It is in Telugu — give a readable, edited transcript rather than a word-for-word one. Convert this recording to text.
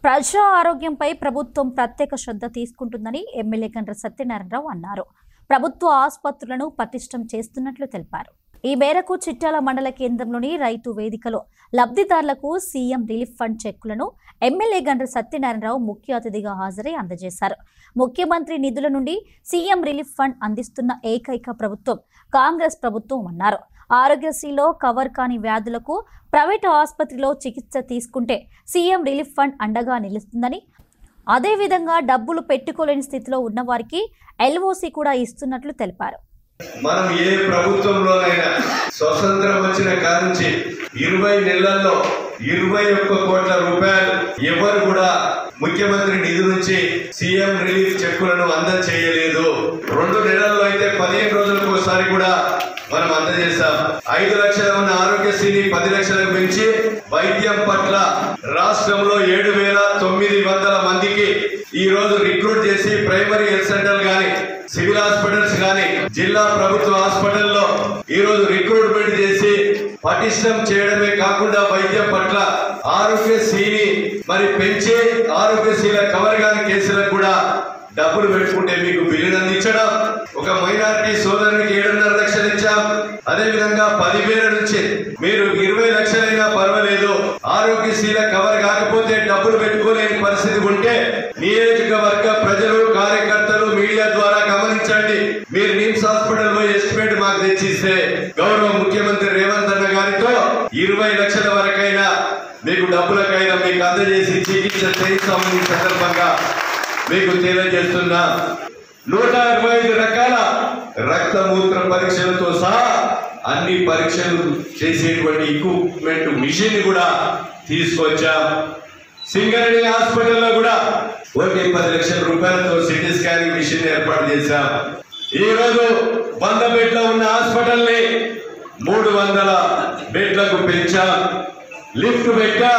ప్రజా ఆరోగ్యంపై ప్రభుత్వం ప్రత్యేక శ్రద్ధ తీసుకుంటుందని ఎమ్మెల్యే గండ్ర సత్యనారాయణరావు అన్నారు. ప్రభుత్వ ఆసుపత్రులను పటిష్టం చేస్తున్నట్లు తెలిపారు. ఈ మేరకు చిట్యాల మండల కేంద్రంలోని రైతు వేదికలో లబ్ధిదారులకు సీఎం రిలీఫ్ ఫండ్ చెక్కులను ఎమ్మెల్యే గండ్ర సత్యనారాయణరావు ముఖ్య అతిథిగా హాజరై అందజేశారు. ముఖ్యమంత్రి నిధుల నుండి సీఎం రిలీఫ్ ఫండ్ అందిస్తున్న ఏకైక ప్రభుత్వం కాంగ్రెస్ ప్రభుత్వం అన్నారు. ఆరోగ్యశ్రీలో కవర్ కాని వ్యాధులకు ప్రైవేటు ఆసుపత్రిలో చికిత్స తీసుకుంటే సీఎం రిలీఫ్ ఫండ్ అండగా నిలుస్తుందని, అదేవిధంగా డబ్బులు పెట్టుకోలేని స్థితిలో ఉన్న వారికి ఎల్ఓసి కూడా ఇస్తున్నట్లు తెలిపారు. మనం ఏ ప్రభుత్వంలోనైనా స్వతంత్రం వచ్చిన కానుంచి 20 నెలల్లో 21 కోట్ల రూపాయలు ఎవరు కూడా ముఖ్యమంత్రి నిధి నుంచి సీఎం రిలీఫ్ చెక్కులను అందజేయలేదు. 2 నెలల్లో అయితే 15 రోజులకు ఒకసారి కూడా మనం అందజేస్తాం. 5 లక్షల ఉన్న ఆరోగ్యశ్రీని 10 లక్షలకు పెంచి వైద్యం పట్ల రాష్ట్రంలో 7,900 మందికి ఈ రోజు రిక్రూట్ చేసి ప్రైమరీ హెల్త్ సెంటర్ గాని, సివిల్ హాస్పిటల్స్ గాని, జిల్లా ప్రభుత్వ హాస్పిటల్లో ఈ రోజు రిక్రూట్మెంట్ చేసి పటిష్టం చేయడమే కాకుండా వైద్యం పట్ల ఆరోగ్యశ్రీని మరి పెంచి ఆరోగ్యశ్రీల కవర్ కాని కేసులకు కూడా డబ్బులు పెట్టుకుంటే మీకు బిల్లును అందించడం, ఒక మైనారిటీ సోదరునికి 7.5 లక్షలు ఇచ్చాం. అదే విధంగా 10,000 నుంచి మీరు 20 లక్షలైనా పర్వాలేదు, ఆరోగ్యశ్రీల కవర్ కాకపోతే డబ్బులు పెట్టుకోలేని పరిస్థితి ఉంటే నియోజకవర్గ ప్రజలు, కార్యకర్తలు మీడియా ద్వారా గమనించండి. మీరు నిమ్స్ హాస్పిటల్ పోయి ఎస్టిమేట్ మాకు తెచ్చిస్తే గౌరవ ముఖ్యమంత్రి రేవంత్ అన్న గారితో 20 లక్షల వరకైనా మీకు డబ్బులకైనా మీకు అందజేసి చికిత్స చేయిస్తామని సందర్భంగా మీకు తెలియజేస్తున్నా. 125 రకాల రక్తమూత్ర పరీక్షలతో సహా అన్ని పరీక్షలు చేసేటువంటి ఎక్విప్మెంట్ మిషన్ కూడా తీసుకొచ్చాం. సింగరేణి హాస్పిటల్లో కూడా 10 లక్షల రూపాయలతో సిటీ స్కానింగ్ మిషన్ ఏర్పాటు చేశాం. ఈ రోజు 100 బెడ్ల ఉన్న హాస్పిటల్ ని 300 బెడ్లకు పెంచాం. లిఫ్ట్ పెట్టా